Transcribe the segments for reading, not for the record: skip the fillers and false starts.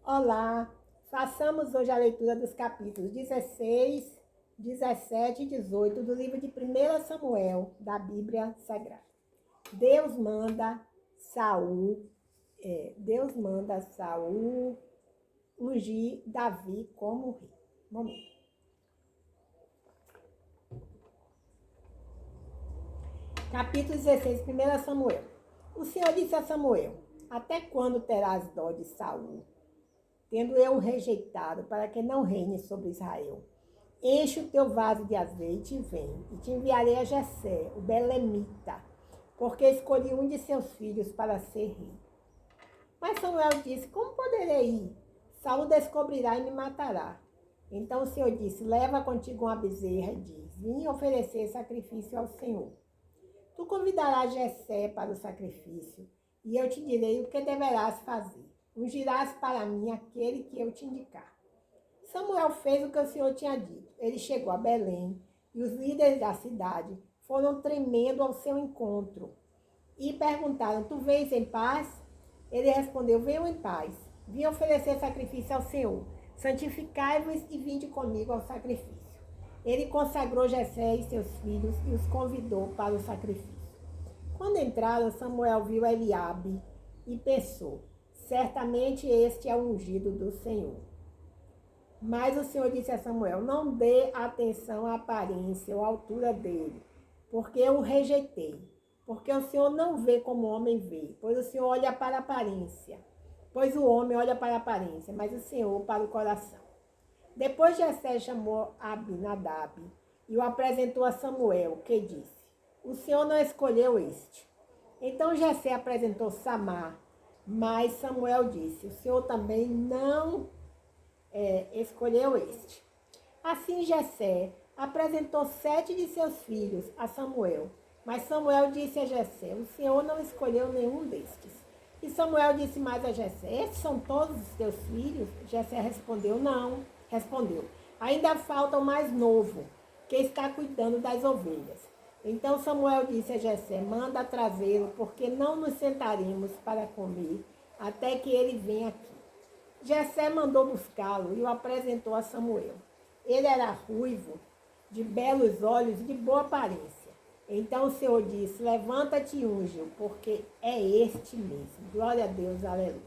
Olá, façamos hoje a leitura dos capítulos 16, 17 e 18 do livro de 1 Samuel, da Bíblia Sagrada. Deus manda Saul, Deus manda Saul ungir Davi como rei. Momento. Capítulo 16, 1 Samuel. O Senhor disse a Samuel: até quando terás dó de Saul, tendo eu o rejeitado, para que não reine sobre Israel? Enche o teu vaso de azeite e vem, e te enviarei a Jessé, o belemita, porque escolhi um de seus filhos para ser rei. Mas Samuel disse: como poderei ir? Saul descobrirá e me matará. Então o Senhor disse: leva contigo uma bezerra e diz: vim oferecer sacrifício ao Senhor. Tu convidarás Jessé para o sacrifício, e eu te direi o que deverás fazer. Ungirás para mim aquele que eu te indicar. Samuel fez o que o Senhor tinha dito. Ele chegou a Belém e os líderes da cidade foram tremendo ao seu encontro e perguntaram: tu vens em paz? Ele respondeu: venho em paz. Vim oferecer sacrifício ao Senhor. Santificai-vos e vinde comigo ao sacrifício. Ele consagrou Jessé e seus filhos e os convidou para o sacrifício. Quando entraram, Samuel viu Eliabe e pensou: certamente este é o ungido do Senhor. Mas o Senhor disse a Samuel: não dê atenção à aparência ou à altura dele, porque eu o rejeitei. Porque o Senhor não vê como o homem vê, pois o Senhor olha para a aparência. Pois o homem olha para a aparência, mas o Senhor para o coração. Depois Jessé chamou Abinadab e o apresentou a Samuel, que disse: o Senhor não escolheu este. Então Jessé apresentou Samar, mas Samuel disse: o Senhor também não escolheu este. Assim Jessé apresentou 7 de seus filhos a Samuel, mas Samuel disse a Jessé: o Senhor não escolheu nenhum destes. E Samuel disse mais a Jessé: estes são todos os teus filhos? Jessé respondeu: não. Respondeu: ainda falta o mais novo, que está cuidando das ovelhas. Então Samuel disse a Jessé: manda trazê-lo, porque não nos sentaremos para comer até que ele venha aqui. Jessé mandou buscá-lo e o apresentou a Samuel. Ele era ruivo, de belos olhos e de boa aparência. Então o Senhor disse: levanta-te e unge-o, porque é este mesmo. Glória a Deus, aleluia.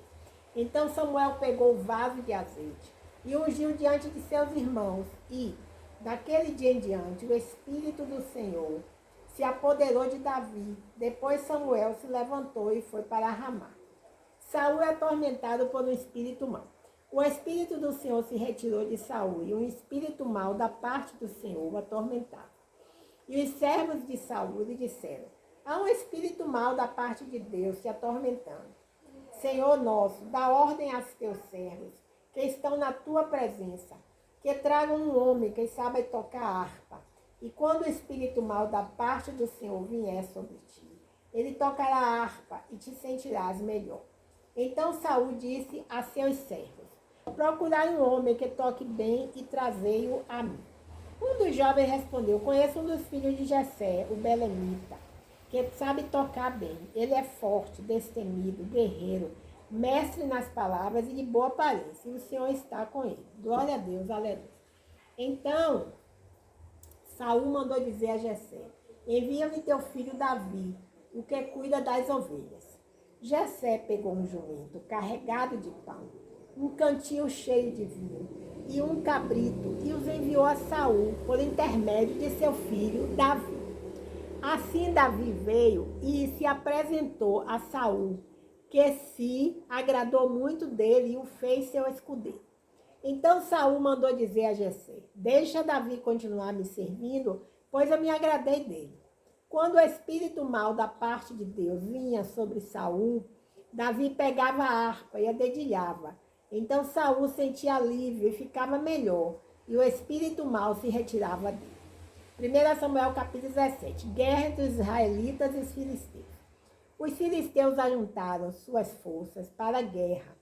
Então Samuel pegou o vaso de azeite e ungiu diante de seus irmãos. E, daquele dia em diante, o Espírito do Senhor se apoderou de Davi. Depois Samuel se levantou e foi para Ramá. Saul é atormentado por um espírito mau. O espírito do Senhor se retirou de Saul e um espírito mau da parte do Senhor o atormentava. E os servos de Saul lhe disseram: há um espírito mau da parte de Deus te atormentando. Senhor nosso, dá ordem aos teus servos que estão na tua presença, que tragam um homem que sabe tocar harpa. E quando o espírito mau da parte do Senhor vier sobre ti, ele tocará a harpa e te sentirás melhor. Então Saul disse a seus servos: procurai um homem que toque bem e trazei-o a mim. Um dos jovens respondeu: conheço um dos filhos de Jessé, o belemita, que sabe tocar bem. Ele é forte, destemido, guerreiro, mestre nas palavras e de boa aparência. E o Senhor está com ele. Glória a Deus, aleluia. Então Saul mandou dizer a Jessé: envia-me teu filho Davi, o que cuida das ovelhas. Jessé pegou um jumento carregado de pão, um cantil cheio de vinho e um cabrito e os enviou a Saul por intermédio de seu filho Davi. Assim Davi veio e se apresentou a Saul, que se agradou muito dele e o fez seu escudeiro. Então Saul mandou dizer a Jessé: deixa Davi continuar me servindo, pois eu me agradei dele. Quando o espírito mau da parte de Deus vinha sobre Saul, Davi pegava a harpa e a dedilhava. Então Saul sentia alívio e ficava melhor, e o espírito mau se retirava dele. 1 Samuel capítulo 17. Guerra entre os israelitas e os filisteus. Os filisteus ajuntaram suas forças para a guerra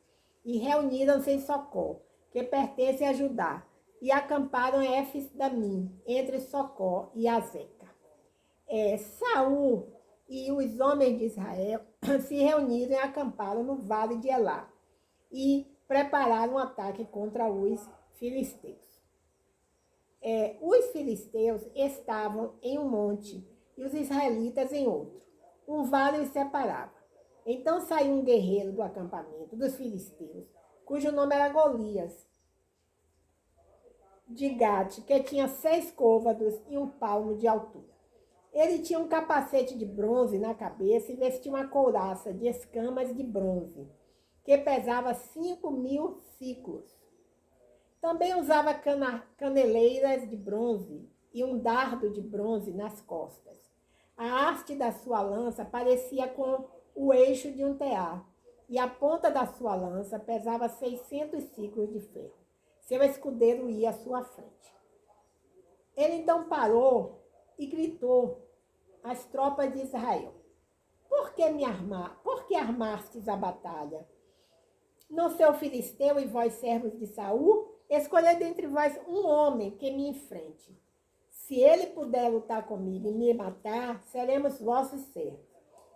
e reuniram-se em Socó, que pertence a Judá, e acamparam em Éfes-Damim, entre Socó e Azeca. Saul e os homens de Israel se reuniram e acamparam no vale de Elá. E preparar um ataque contra os filisteus. Os filisteus estavam em um monte e os israelitas em outro. Um vale os separava. Então saiu um guerreiro do acampamento dos filisteus, cujo nome era Golias, de Gate, que tinha 6 côvados e 1 palmo de altura. Ele tinha um capacete de bronze na cabeça e vestia uma couraça de escamas de bronze, que pesava 5.000 siclos. Também usava caneleiras de bronze e um dardo de bronze nas costas. A haste da sua lança parecia com o eixo de um tear, e a ponta da sua lança pesava 600 siclos de ferro. Seu escudeiro ia à sua frente. Ele então parou e gritou às tropas de Israel: Por que armastes a batalha? Não sou filisteu e vós servos de Saul? Escolhei dentre vós um homem que me enfrente. Se ele puder lutar comigo e me matar, seremos vossos servos.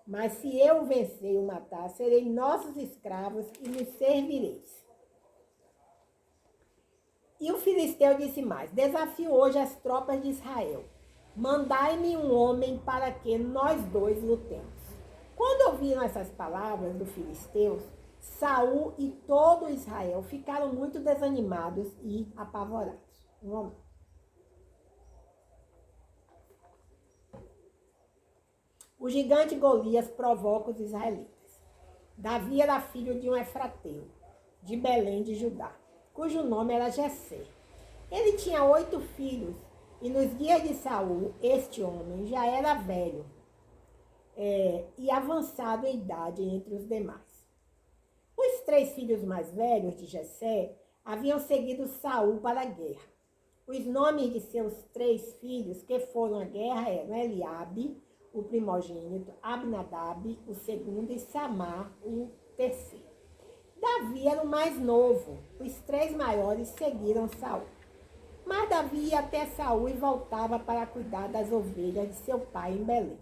Mas se eu o vencer e o matar, serei nossos escravos e me servireis. E o filisteu disse mais: Desafio hoje as tropas de Israel. Mandai-me um homem para que nós dois lutemos. Quando ouviram essas palavras do filisteu, Saul e todo Israel ficaram muito desanimados e apavorados. O gigante Golias provoca os israelitas. Davi era filho de um efrateu, de Belém de Judá, cujo nome era Jessé. Ele tinha 8 filhos, e nos dias de Saul, este homem já era velho e avançado em idade entre os demais. Os 3 filhos mais velhos de Jessé haviam seguido Saul para a guerra. Os nomes de seus 3 filhos que foram à guerra eram Eliabe, o primogênito, Abinadab, o segundo, e Samar, o terceiro. Davi era o mais novo. Os 3 maiores seguiram Saul. Mas Davi ia até Saul e voltava para cuidar das ovelhas de seu pai em Belém.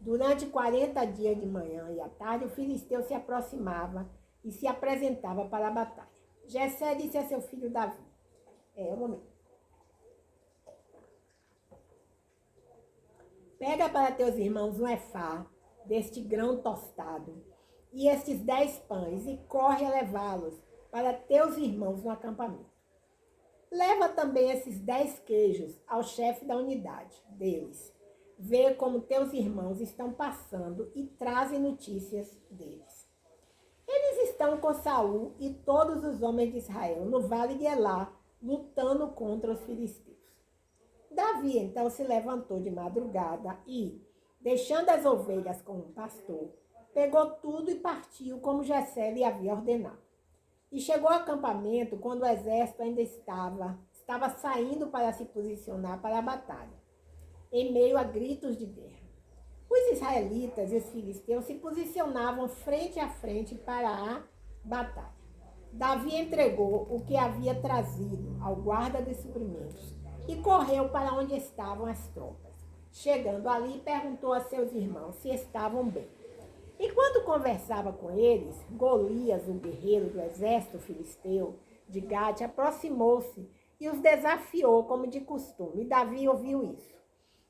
Durante 40 dias de manhã e à tarde, o filisteu se aproximava e se apresentava para a batalha. Jessé disse a seu filho Davi: Pega para teus irmãos um efá deste grão tostado e estes 10 pães e corre a levá-los para teus irmãos no acampamento. Leva também esses 10 queijos ao chefe da unidade deles. Vê como teus irmãos estão passando e trazem notícias deles. Eles estão com Saul e todos os homens de Israel no vale de Elá, lutando contra os filisteus. Davi então se levantou de madrugada e, deixando as ovelhas com um pastor, pegou tudo e partiu como Jessé lhe havia ordenado. E chegou ao acampamento quando o exército ainda estava saindo para se posicionar para a batalha, em meio a gritos de guerra. Os israelitas e os filisteus se posicionavam frente a frente para a batalha. Davi entregou o que havia trazido ao guarda dos suprimentos e correu para onde estavam as tropas. Chegando ali, perguntou a seus irmãos se estavam bem. Enquanto conversava com eles, Golias, o guerreiro do exército filisteu de Gate, aproximou-se e os desafiou como de costume. Davi ouviu isso.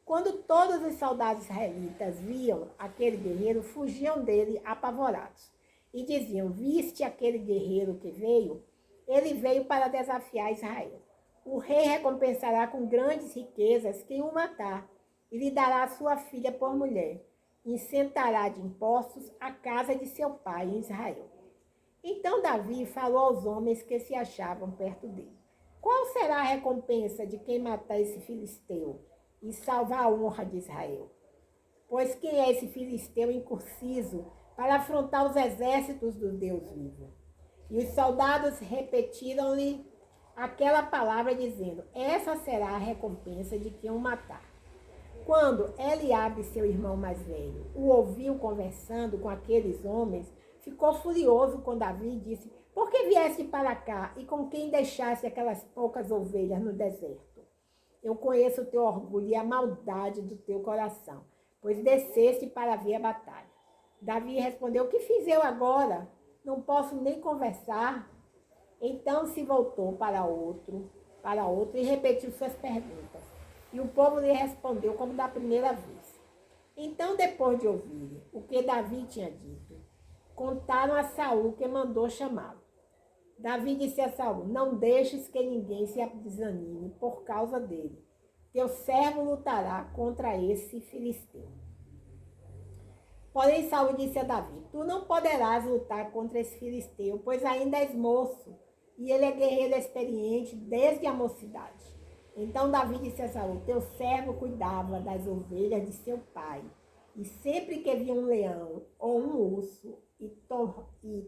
Quando todos os soldados israelitas viam aquele guerreiro, fugiam dele apavorados e diziam: Viste aquele guerreiro que veio? Ele veio para desafiar Israel. O rei recompensará com grandes riquezas quem o matar e lhe dará sua filha por mulher. Isentará de impostos a casa de seu pai em Israel. Então Davi falou aos homens que se achavam perto dele: Qual será a recompensa de quem matar esse filisteu e salvar a honra de Israel? Pois quem é esse filisteu incircunciso para afrontar os exércitos do Deus vivo? E os soldados repetiram-lhe aquela palavra, dizendo: Essa será a recompensa de quem o matar. Quando Eliabe, seu irmão mais velho, o ouviu conversando com aqueles homens, ficou furioso com Davi e disse: Por que vieste para cá e com quem deixaste aquelas poucas ovelhas no deserto? Eu conheço o teu orgulho e a maldade do teu coração, pois desceste para ver a batalha. Davi respondeu: O que fiz eu agora? Não posso nem conversar. Então se voltou para outro e repetiu suas perguntas. E o povo lhe respondeu como da primeira vez. Então, depois de ouvir o que Davi tinha dito, contaram a Saul que mandou chamá-lo. Davi disse a Saul: não deixes que ninguém se desanime por causa dele. Teu servo lutará contra esse filisteu. Porém, Saul disse a Davi: tu não poderás lutar contra esse filisteu, pois ainda és moço, e ele é guerreiro experiente desde a mocidade. Então Davi disse a Saul: teu servo cuidava das ovelhas de seu pai, e sempre que via um leão ou um urso e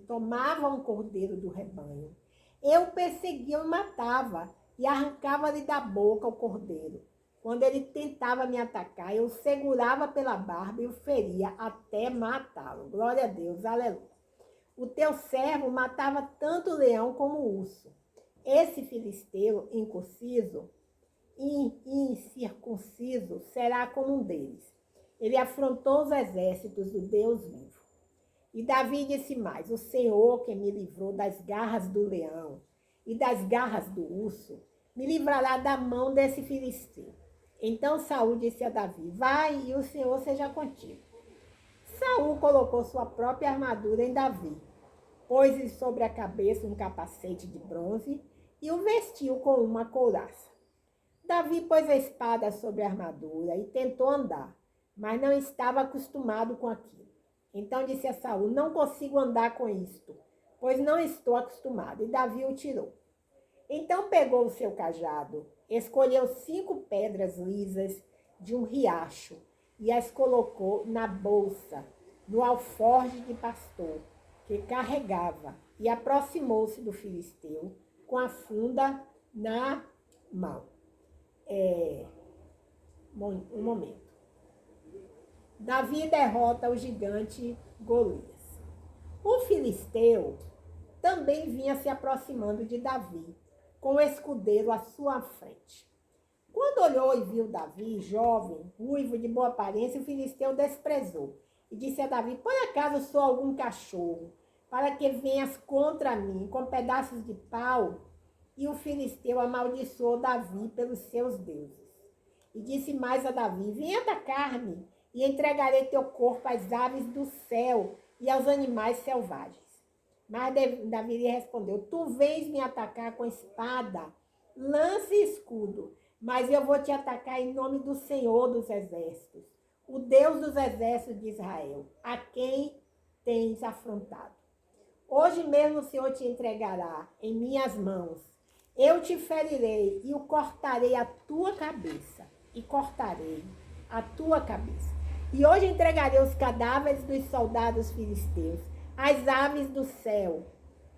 tomava um cordeiro do rebanho, eu perseguia e matava, e arrancava-lhe da boca o cordeiro. Quando ele tentava me atacar, eu o segurava pela barba e o feria até matá-lo. Glória a Deus, aleluia. O teu servo matava tanto o leão como o urso. Esse filisteu incircunciso será como um deles. Ele afrontou os exércitos do Deus vivo. E Davi disse mais: o Senhor que me livrou das garras do leão e das garras do urso, me livrará da mão desse filisteu. Então Saul disse a Davi: vai e o Senhor seja contigo. Saul colocou sua própria armadura em Davi, pôs-lhe sobre a cabeça um capacete de bronze e o vestiu com uma couraça. Davi pôs a espada sobre a armadura e tentou andar, mas não estava acostumado com aquilo. Então disse a Saul: não consigo andar com isto, pois não estou acostumado. E Davi o tirou. Então pegou o seu cajado, escolheu 5 pedras lisas de um riacho e as colocou na bolsa, no alforje de pastor que carregava, e aproximou-se do filisteu com a funda na mão. Um momento. Davi derrota o gigante Golias. O filisteu também vinha se aproximando de Davi, com o escudeiro à sua frente. Quando olhou e viu Davi, jovem, ruivo, de boa aparência, o filisteu desprezou e disse a Davi: por acaso sou algum cachorro, para que venhas contra mim com pedaços de pau? E o filisteu amaldiçoou Davi pelos seus deuses. E disse mais a Davi: vem atacar-me, e entregarei teu corpo às aves do céu e aos animais selvagens. Mas Davi lhe respondeu: tu vens me atacar com espada, lança e escudo, mas eu vou te atacar em nome do Senhor dos exércitos, o Deus dos exércitos de Israel, a quem tens afrontado. Hoje mesmo o Senhor te entregará em minhas mãos. Eu te ferirei e cortarei a tua cabeça. E hoje entregarei os cadáveres dos soldados filisteus, às aves do céu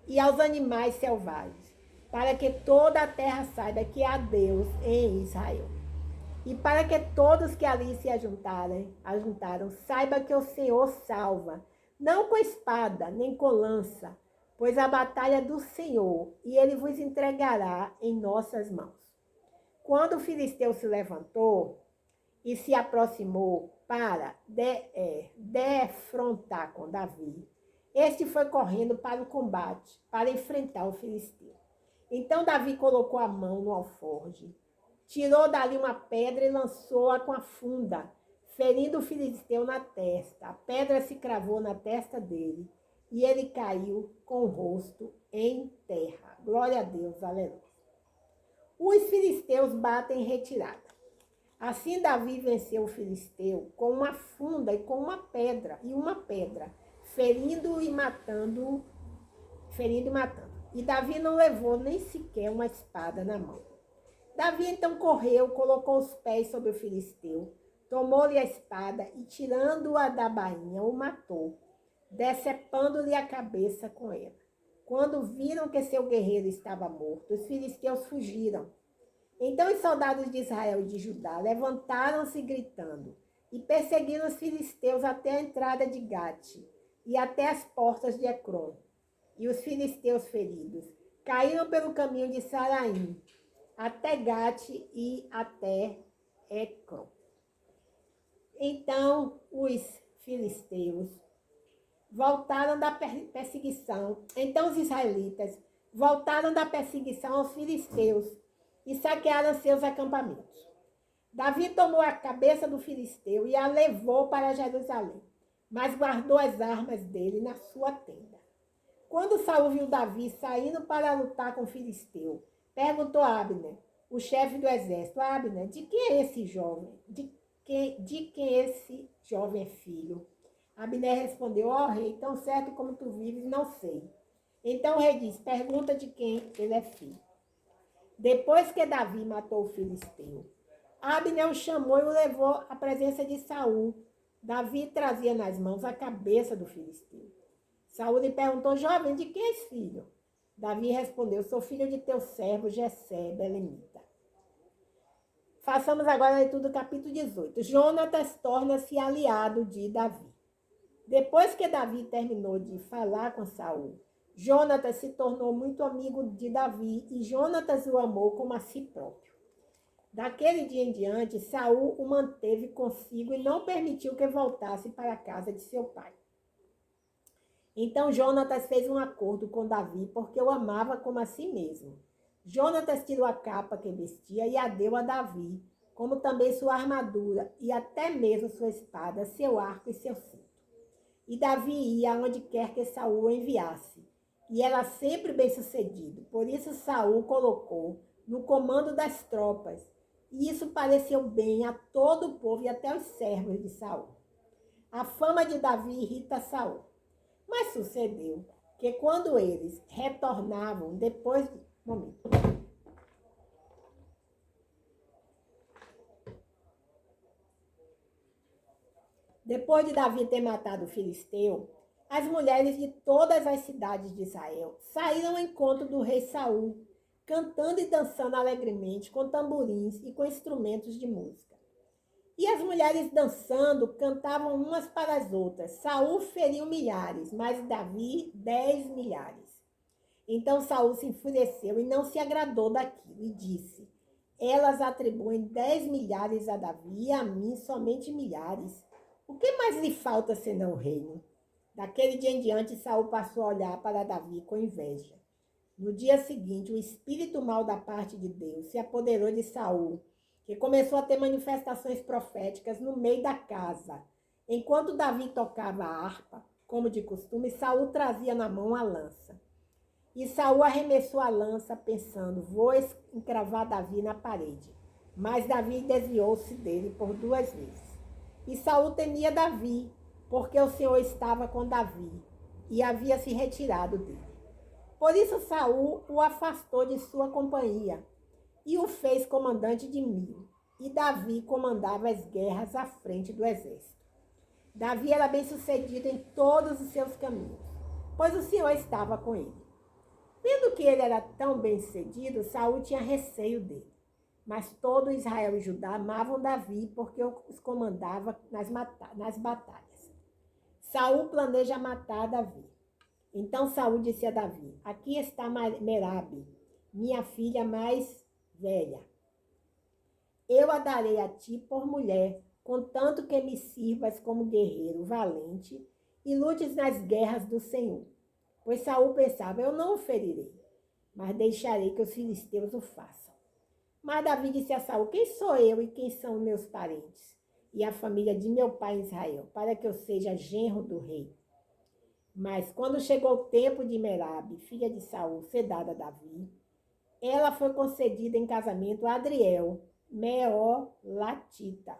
e aos animais selvagens, para que toda a terra saiba que há Deus em Israel. E para que todos que ali se ajuntaram, saiba que o Senhor salva, não com espada, nem com lança, pois a batalha é do Senhor, e ele vos entregará em nossas mãos. Quando o filisteu se levantou e se aproximou para defrontar com Davi, este foi correndo para o combate, para enfrentar o filisteu. Então Davi colocou a mão no alforje, tirou dali uma pedra e lançou-a com a funda, ferindo o filisteu na testa. A pedra se cravou na testa dele e ele caiu com o rosto em terra. Glória a Deus, aleluia. Os filisteus batem em retirada. Assim Davi venceu o filisteu com uma funda e com uma pedra, ferindo e matando. E Davi não levou nem sequer uma espada na mão. Davi então correu, colocou os pés sobre o filisteu, tomou-lhe a espada e, tirando-a da bainha, o matou, decepando-lhe a cabeça com ela. Quando viram que seu guerreiro estava morto, os filisteus fugiram. Então os soldados de Israel e de Judá levantaram-se gritando e perseguiram os filisteus até a entrada de Gate e até as portas de Ecrom. E os filisteus feridos caíram pelo caminho de Saraim, até Gate e até Ecrom. Então os filisteus voltaram da perseguição. Então os israelitas voltaram da perseguição aos filisteus e saquearam seus acampamentos. Davi tomou a cabeça do filisteu e a levou para Jerusalém, mas guardou as armas dele na sua tenda. Quando Saul viu Davi saindo para lutar com o filisteu, perguntou a Abner, o chefe do exército: Abner, de quem é esse jovem? De quem esse jovem é filho? Abner respondeu: ó rei, tão certo como tu vives, não sei. Então o rei disse: pergunta de quem ele é filho. Depois que Davi matou o filisteu, Abner o chamou e o levou à presença de Saul. Davi trazia nas mãos a cabeça do filisteu. Saul lhe perguntou: jovem, de quem és filho? Davi respondeu: sou filho de teu servo Jessé, belemita. Façamos agora a leitura do capítulo 18. Jonatas torna-se aliado de Davi. Depois que Davi terminou de falar com Saul, Jonatas se tornou muito amigo de Davi e Jonatas o amou como a si próprio. Daquele dia em diante, Saul o manteve consigo e não permitiu que voltasse para a casa de seu pai. Então Jonatas fez um acordo com Davi, porque o amava como a si mesmo. Jonatas tirou a capa que vestia e a deu a Davi, como também sua armadura e até mesmo sua espada, seu arco e seu cinto. E Davi ia aonde quer que Saul o enviasse, e era sempre bem-sucedido. Por isso Saul colocou no comando das tropas, e isso pareceu bem a todo o povo e até os servos de Saul. A fama de Davi irrita Saul. Mas sucedeu que quando eles retornavam depois de... Depois de Davi ter matado o filisteu, as mulheres de todas as cidades de Israel saíram ao encontro do rei Saul, cantando e dançando alegremente com tamborins e com instrumentos de música. E as mulheres dançando cantavam umas para as outras. Saul feriu milhares, mas Davi 10 milhares. Então Saul se enfureceu e não se agradou daquilo e disse: elas atribuem 10 milhares a Davi e a mim somente milhares. O que mais lhe falta senão o reino? Daquele dia em diante, Saul passou a olhar para Davi com inveja. No dia seguinte, o espírito mau da parte de Deus se apoderou de Saul, que começou a ter manifestações proféticas no meio da casa. Enquanto Davi tocava a harpa, como de costume, Saul trazia na mão a lança. E Saul arremessou a lança, pensando: vou encravar Davi na parede. Mas Davi desviou-se dele por 2 vezes. E Saul temia Davi, porque o Senhor estava com Davi e havia se retirado dele. Por isso Saul o afastou de sua companhia e o fez comandante de 1000. E Davi comandava as guerras à frente do exército. Davi era bem-sucedido em todos os seus caminhos, pois o Senhor estava com ele. Vendo que ele era tão bem-sucedido, Saul tinha receio dele. Mas todo Israel e Judá amavam Davi porque os comandava nas batalhas. Saul planeja matar Davi. Então Saul disse a Davi: aqui está Merabe, minha filha mais velha. Eu a darei a ti por mulher, contanto que me sirvas como guerreiro valente e lutes nas guerras do Senhor. Pois Saul pensava: eu não o ferirei, mas deixarei que os filisteus o façam. Mas Davi disse a Saul: quem sou eu e quem são meus parentes e a família de meu pai Israel, para que eu seja genro do rei? Mas quando chegou o tempo de Merabe, filha de Saul, ser dada a Davi, ela foi concedida em casamento a Adriel, Meolatita.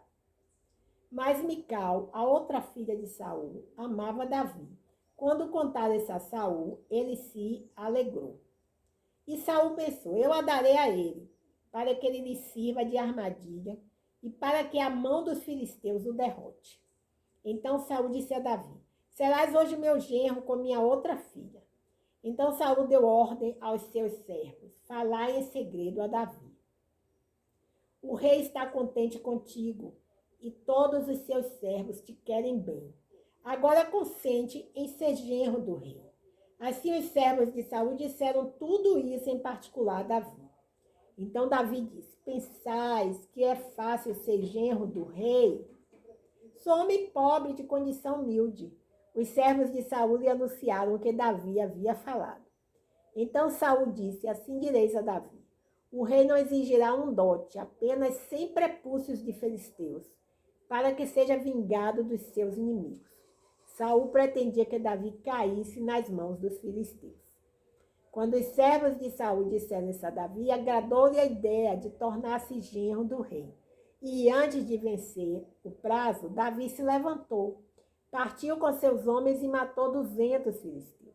Mas Mical, a outra filha de Saul, amava Davi. Quando contaram isso a Saul, ele se alegrou. E Saul pensou: eu a darei a ele, para que ele lhe sirva de armadilha e para que a mão dos filisteus o derrote. Então Saul disse a Davi: serás hoje meu genro com minha outra filha. Então Saul deu ordem aos seus servos: falai em segredo a Davi. O rei está contente contigo e todos os seus servos te querem bem. Agora consente em ser genro do rei. Assim os servos de Saul disseram tudo isso em particular a Davi. Então Davi disse: pensais que é fácil ser genro do rei? Sou homem pobre de condição humilde. Os servos de Saul lhe anunciaram o que Davi havia falado. Então Saul disse: assim direis a Davi: o rei não exigirá um dote, apenas 100 prepúcios de filisteus, para que seja vingado dos seus inimigos. Saul pretendia que Davi caísse nas mãos dos filisteus. Quando os servos de Saul disseram isso a Davi, agradou-lhe a ideia de tornar-se genro do rei. E antes de vencer o prazo, Davi se levantou, partiu com seus homens e matou 200 filisteus.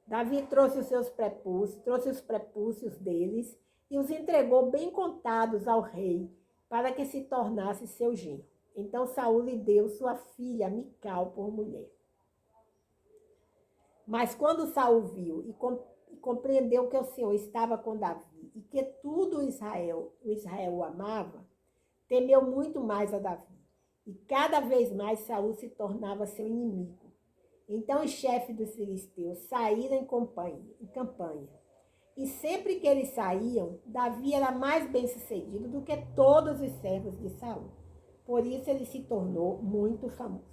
Davi trouxe os prepúcios deles e os entregou bem contados ao rei, para que se tornasse seu genro. Então Saul lhe deu sua filha Mical por mulher. Mas quando Saul viu e compreendeu que o Senhor estava com Davi e que tudo o Israel o amava, temeu muito mais a Davi. E cada vez mais Saul se tornava seu inimigo. Então os chefes dos filisteus saíram em campanha. E sempre que eles saíam, Davi era mais bem-sucedido do que todos os servos de Saul. Por isso ele se tornou muito famoso.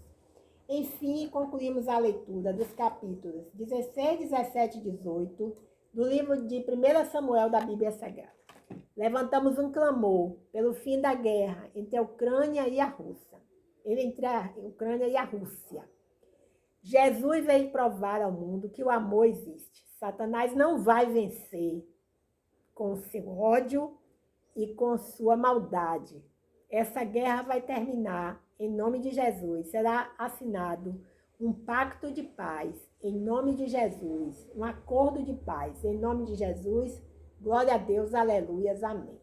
Enfim, concluímos a leitura dos capítulos 16, 17 e 18 do livro de 1 Samuel da Bíblia Sagrada. Levantamos um clamor pelo fim da guerra entre a Ucrânia e a Rússia. Jesus veio provar ao mundo que o amor existe. Satanás não vai vencer com o seu ódio e com sua maldade. Essa guerra vai terminar em nome de Jesus. Será assinado um pacto de paz em nome de Jesus, um acordo de paz em nome de Jesus. Glória a Deus, aleluias, amém.